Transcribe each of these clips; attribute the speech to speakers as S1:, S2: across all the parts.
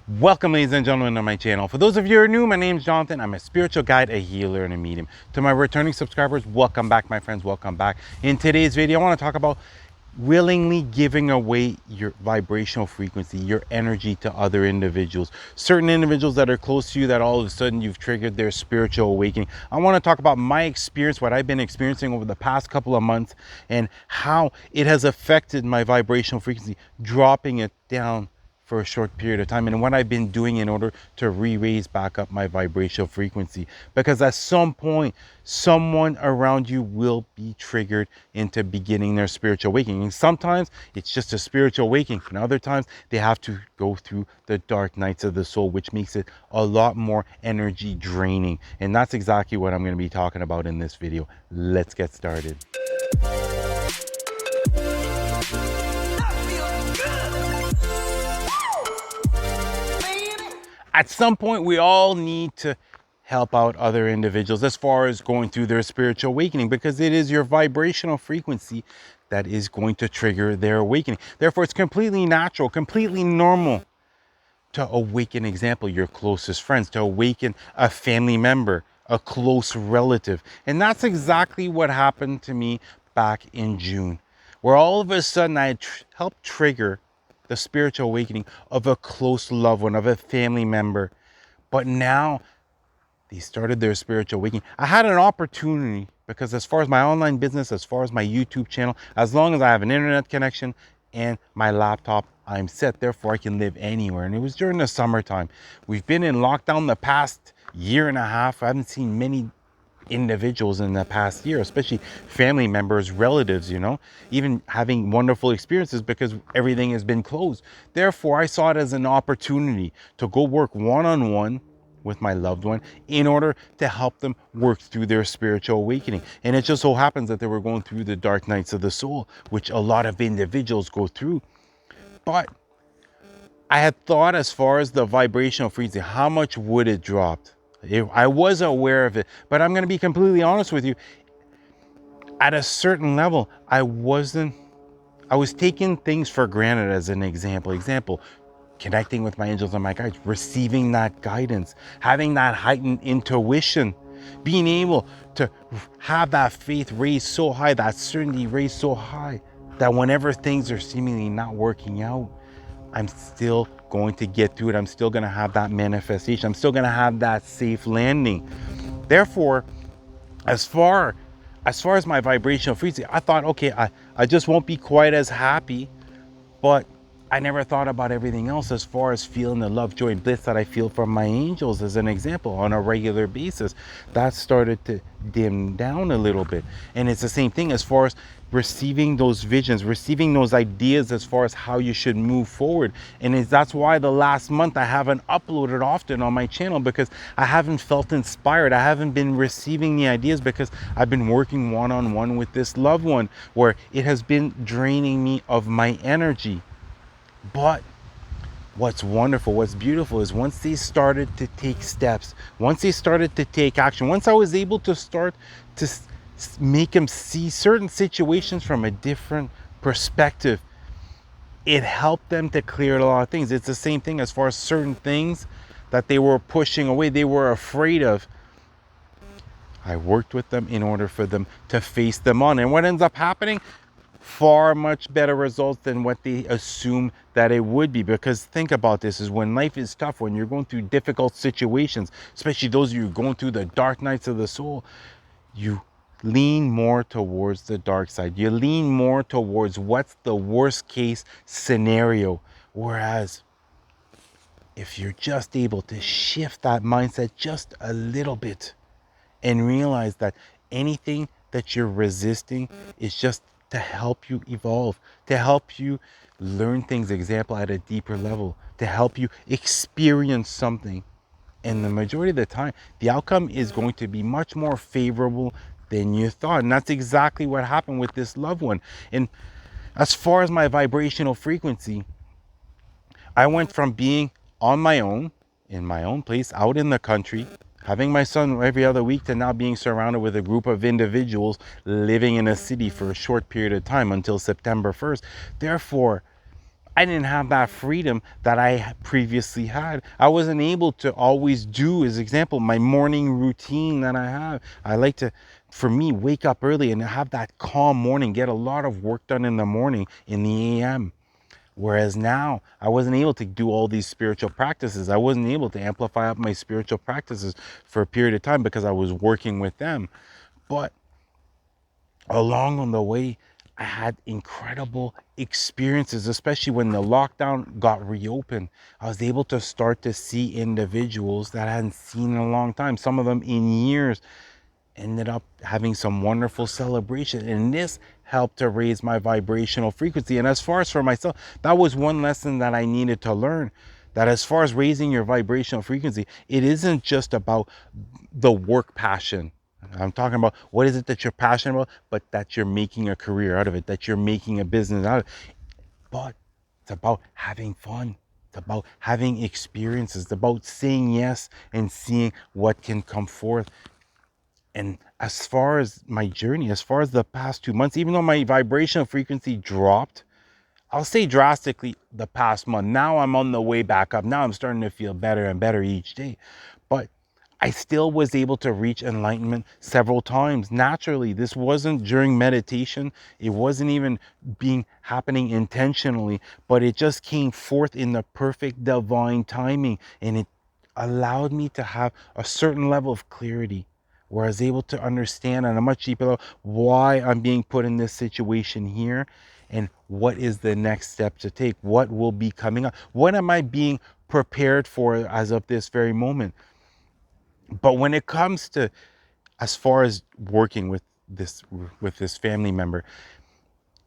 S1: Welcome, ladies and gentlemen, to my channel. For those of you who are new, my name is Jonathan. I'm a spiritual guide, a healer, and a medium. To my returning subscribers, welcome back, my friends. Welcome back. In today's video, I want to talk about willingly giving away your vibrational frequency, your energy to other individuals. Certain individuals that are close to you that all of a sudden you've triggered their spiritual awakening. I want to talk about my experience, what I've been experiencing over the past couple of months, and how it has affected my vibrational frequency, dropping it down for a short period of time, and what I've been doing in order to raise back up my vibrational frequency. Because at some point, someone around you will be triggered into beginning their spiritual awakening. And sometimes it's just a spiritual awakening, and other times they have to go through the dark nights of the soul, which makes it a lot more energy draining. And that's exactly what I'm going to be talking about in this video. Let's get started. At some point, we all need to help out other individuals as far as going through their spiritual awakening, because it is your vibrational frequency that is going to trigger their awakening. Therefore, it's completely natural, completely normal to awaken, example, your closest friends, to awaken a family member, a close relative. And that's exactly what happened to me back in June, where all of a sudden I helped trigger the spiritual awakening of a close loved one, of a family member. But now they started their spiritual awakening. I had an opportunity because, as far as my online business, as far as my YouTube channel, as long as I have an internet connection and my laptop, I'm set. Therefore, I can live anywhere. And it was during the summertime. We've been in lockdown the past year and a half. I haven't seen many individuals in the past year, especially family members, relatives, even having wonderful experiences because everything has been closed. Therefore, I saw it as an opportunity to go work one-on-one with my loved one in order to help them work through their spiritual awakening. And it just so happens that they were going through the dark nights of the soul, which a lot of individuals go through. But I had thought, as far as the vibrational frequency, how much would it drop? I was aware of it, but I'm going to be completely honest with you. At a certain level, I was taking things for granted. As an example, connecting with my angels and my guides, receiving that guidance, having that heightened intuition, being able to have that faith raised so high, that certainty raised so high, that whenever things are seemingly not working out, I'm still going to get through it. I'm still going to have that manifestation. I'm still going to have that safe landing. Therefore, as far as my vibrational frequency, I thought, okay, I just won't be quite as happy, but I never thought about everything else, as far as feeling the love, joy, and bliss that I feel from my angels, as an example, on a regular basis. That started to dim down a little bit. And it's the same thing as far as receiving those visions, receiving those ideas as far as how you should move forward. And that's why the last month I haven't uploaded often on my channel, because I haven't felt inspired. I haven't been receiving the ideas because I've been working one-on-one with this loved one, where it has been draining me of my energy. But what's wonderful, what's beautiful is once they started to take steps, once they started to take action, once I was able to start to make them see certain situations from a different perspective, it helped them to clear a lot of things. It's the same thing as far as certain things that they were pushing away, they were afraid of. I worked with them in order for them to face them on. And what ends up happening? Far much better results than what they assume that it would be. Because think about this, is when life is tough, when you're going through difficult situations, especially those of you going through the dark nights of the soul, you lean more towards the dark side. You lean more towards what's the worst case scenario. Whereas if you're just able to shift that mindset just a little bit and realize that anything that you're resisting is just to help you evolve, to help you learn things, example, at a deeper level, to help you experience something. And the majority of the time, the outcome is going to be much more favorable than you thought. And that's exactly what happened with this loved one. And as far as my vibrational frequency, I went from being on my own, in my own place, out in the country, having my son every other week, to now being surrounded with a group of individuals living in a city for a short period of time until September 1st. Therefore, I didn't have that freedom that I previously had. I wasn't able to always do, as example, my morning routine that I have. I like to, for me, wake up early and have that calm morning, get a lot of work done in the morning in the AM. Whereas now I wasn't able to do all these spiritual practices. I wasn't able to amplify up my spiritual practices for a period of time because I was working with them. But along on the way, I had incredible experiences, especially when the lockdown got reopened. I was able to start to see individuals that I hadn't seen in a long time, some of them in years. Ended up having some wonderful celebration, and this helped to raise my vibrational frequency. And as far as for myself, that was one lesson that I needed to learn, that as far as raising your vibrational frequency, it isn't just about the work passion. I'm talking about what is it that you're passionate about, but that you're making a career out of it, that you're making a business out of it. But it's about having fun. It's about having experiences. It's about saying yes and seeing what can come forth. And as far as my journey, as far as the past 2 months, even though my vibrational frequency dropped, I'll say drastically the past month. Now I'm on the way back up. Now I'm starting to feel better and better each day. But I still was able to reach enlightenment several times naturally. This wasn't during meditation. It wasn't even being happening intentionally, but it just came forth in the perfect divine timing. And it allowed me to have a certain level of clarity where I was able to understand on a much deeper level why I'm being put in this situation here and what is the next step to take. What will be coming up? What am I being prepared for as of this very moment? But when it comes to, as far as working with this family member,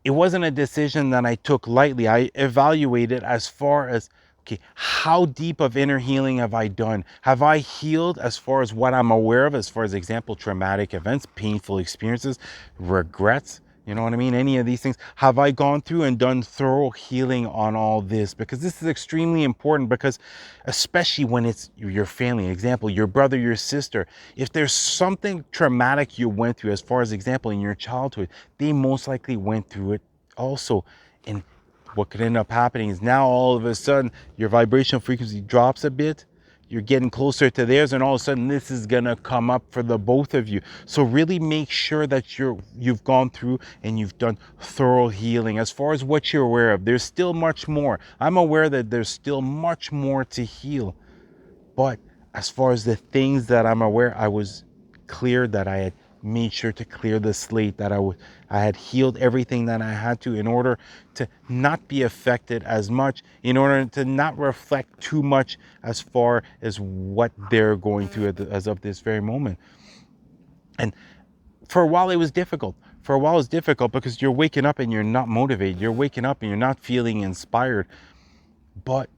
S1: it wasn't a decision that I took lightly. I evaluated as far as, okay, how deep of inner healing have I done? Have I healed as far as what I'm aware of, as far as example, traumatic events, painful experiences, regrets? You know what I mean? Any of these things. Have I gone through and done thorough healing on all this? Because this is extremely important, because especially when it's your family, example, your brother, your sister, if there's something traumatic you went through, as far as example, in your childhood, they most likely went through it also. And what could end up happening is now all of a sudden your vibrational frequency drops a bit, you're getting closer to theirs, and all of a sudden this is gonna come up for the both of you. So really make sure that you've gone through and you've done thorough healing. As far as what you're aware of, there's still much more. I'm aware that there's still much more to heal. But as far as the things that I'm aware, I was clear that I had made sure to clear the slate, that I had healed everything that I had to, in order to not be affected as much, in order to not reflect too much as far as what they're going through as of this very moment. And for a while it was difficult. For a while it was difficult because you're waking up and you're not motivated. You're waking up and you're not feeling inspired. But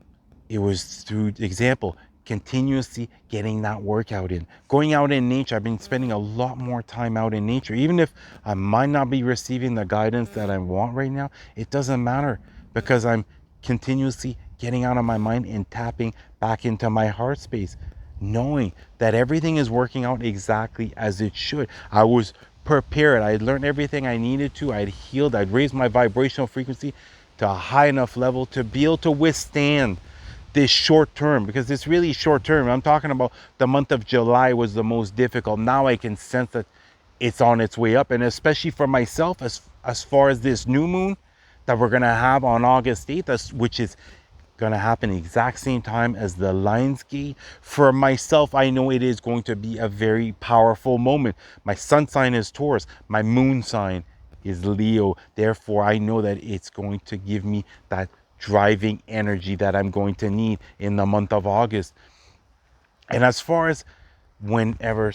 S1: it was through example, continuously getting that workout in, going out in nature. I've been spending a lot more time out in nature. Even if I might not be receiving the guidance that I want right now, it doesn't matter, because I'm continuously getting out of my mind and tapping back into my heart space, knowing that everything is working out exactly as it should. I was prepared. I had learned everything I needed to. I'd healed. I'd raised my vibrational frequency to a high enough level to be able to withstand this short term, because it's really short term. I'm talking about the month of July was the most difficult. Now I can sense that it's on its way up, and especially for myself, as far as this new moon that we're gonna have on August 8th, which is gonna happen exact same time as the Lionsgate. For myself, I know it is going to be a very powerful moment. My sun sign is Taurus, my moon sign is Leo. Therefore, I know that it's going to give me that driving energy that I'm going to need in the month of August. And as far as whenever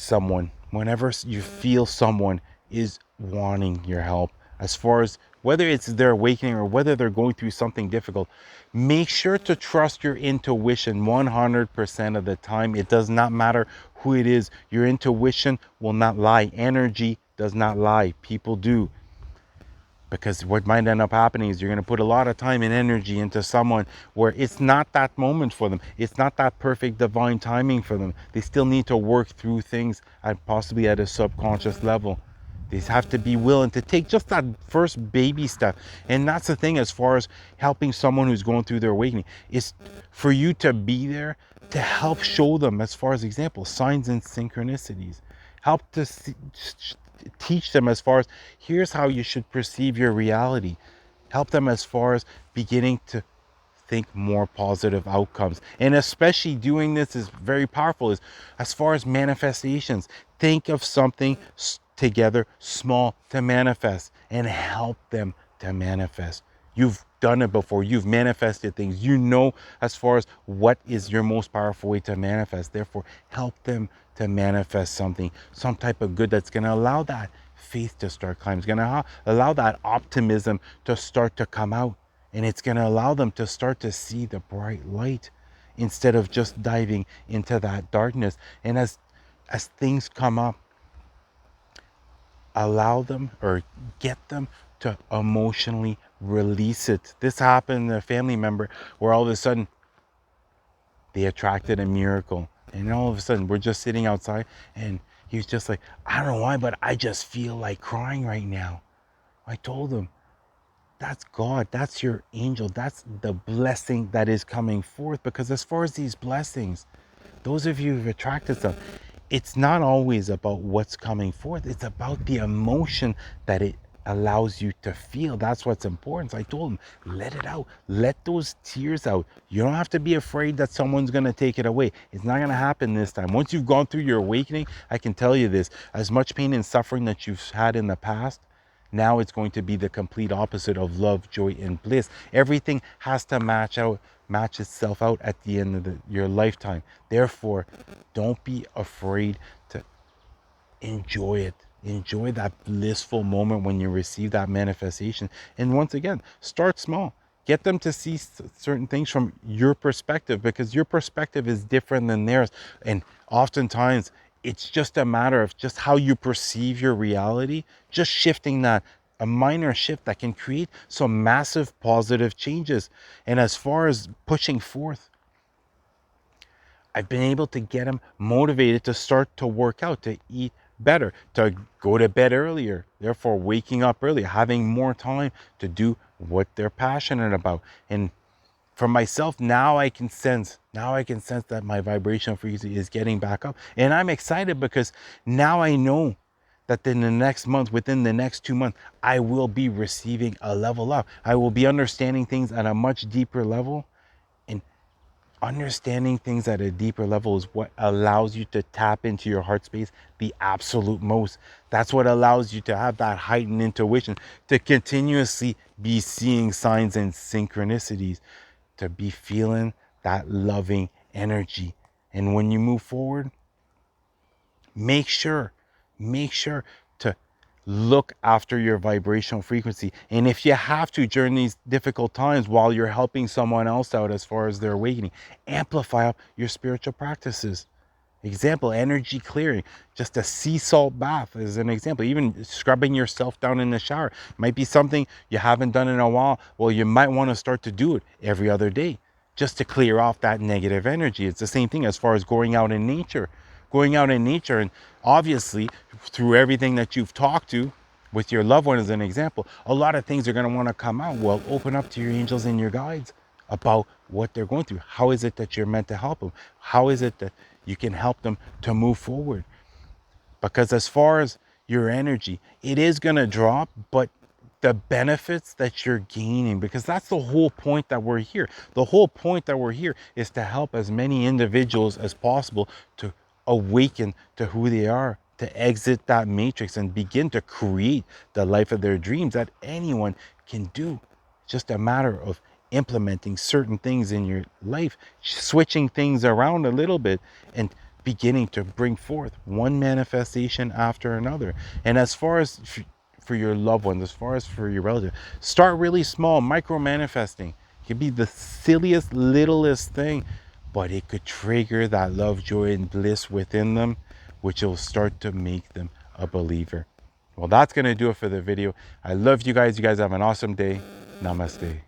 S1: you feel someone is wanting your help, as far as whether it's their awakening or whether they're going through something difficult, make sure to trust your intuition 100% of the time. It does not matter who it is. Your intuition will not lie. Energy does not lie. People do. Because what might end up happening is you're going to put a lot of time and energy into someone where it's not that moment for them. It's not that perfect divine timing for them. They still need to work through things, possibly at a subconscious level. They have to be willing to take just that first baby step. And that's the thing as far as helping someone who's going through their awakening, is for you to be there to help show them, as far as examples, signs and synchronicities. Help to teach them as far as, here's how you should perceive your reality. Help them as far as beginning to think more positive outcomes. And especially doing this is very powerful, is as far as manifestations. Think of something together small to manifest and help them to manifest. You've done it before. You've manifested things. You know as far as what is your most powerful way to manifest. Therefore, help them to manifest something, some type of good that's going to allow that faith to start climbing. It's going to allow that optimism to start to come out. And it's going to allow them to start to see the bright light instead of just diving into that darkness. And as things come up, allow them or get them to emotionally release it. This happened to a family member where all of a sudden they attracted a miracle. And all of a sudden we're just sitting outside and he was just like, I don't know why, but I just feel like crying right now. I told him, that's God, that's your angel, that's the blessing that is coming forth. Because as far as these blessings, those of you who've attracted them, it's not always about what's coming forth, it's about the emotion that it allows you to feel. That's what's important. So I told him, let it out, let those tears out. You don't have to be afraid that someone's going to take it away. It's not going to happen this time. Once you've gone through your awakening, I can tell you this, as much pain and suffering that you've had in the past, now it's going to be the complete opposite of love, joy, and bliss. Everything has to match itself out at the end of your lifetime. Therefore, don't be afraid to enjoy it. Enjoy that blissful moment when you receive that manifestation. And once again, start small. Get them to see certain things from your perspective, because your perspective is different than theirs. And oftentimes, it's just a matter of just how you perceive your reality, just shifting that, a minor shift that can create some massive positive changes. And as far as pushing forth, I've been able to get them motivated to start to work out, to eat better, to go to bed earlier, therefore waking up earlier, having more time to do what they're passionate about. And for myself, now I can sense that my vibrational frequency is getting back up. And I'm excited because now I know that in the next month, within the next 2 months, I will be receiving a level up. I will be understanding things at a much deeper level. And understanding things at a deeper level is what allows you to tap into your heart space the absolute most. That's what allows you to have that heightened intuition, to continuously be seeing signs and synchronicities, to be feeling that loving energy. And when you move forward, make sure to look after your vibrational frequency. And if you have to, during these difficult times while you're helping someone else out as far as their awakening, amplify up your spiritual practices. Example, energy clearing, just a sea salt bath is an example. Even scrubbing yourself down in the shower might be something you haven't done in a while. Well, you might want to start to do it every other day just to clear off that negative energy. It's the same thing as far as going out in nature. And obviously through everything that you've talked to with your loved one as an example, a lot of things are going to want to come out. Well, open up to your angels and your guides about what they're going through. How is it that you're meant to help them? How is it that you can help them to move forward? Because as far as your energy, it is going to drop, but the benefits that you're gaining, because that's the whole point that we're here. The whole point that we're here is to help as many individuals as possible to awaken to who they are, to exit that matrix and begin to create the life of their dreams that anyone can do. It's just a matter of implementing certain things in your life, switching things around a little bit, and beginning to bring forth one manifestation after another. And as far as for your loved ones, as far as for your relative, start really small. Micro manifesting. It could be the silliest, littlest thing, but it could trigger that love, joy, and bliss within them, which will start to make them a believer. Well, that's going to do it for the video. I love you guys. You guys have an awesome day. Namaste.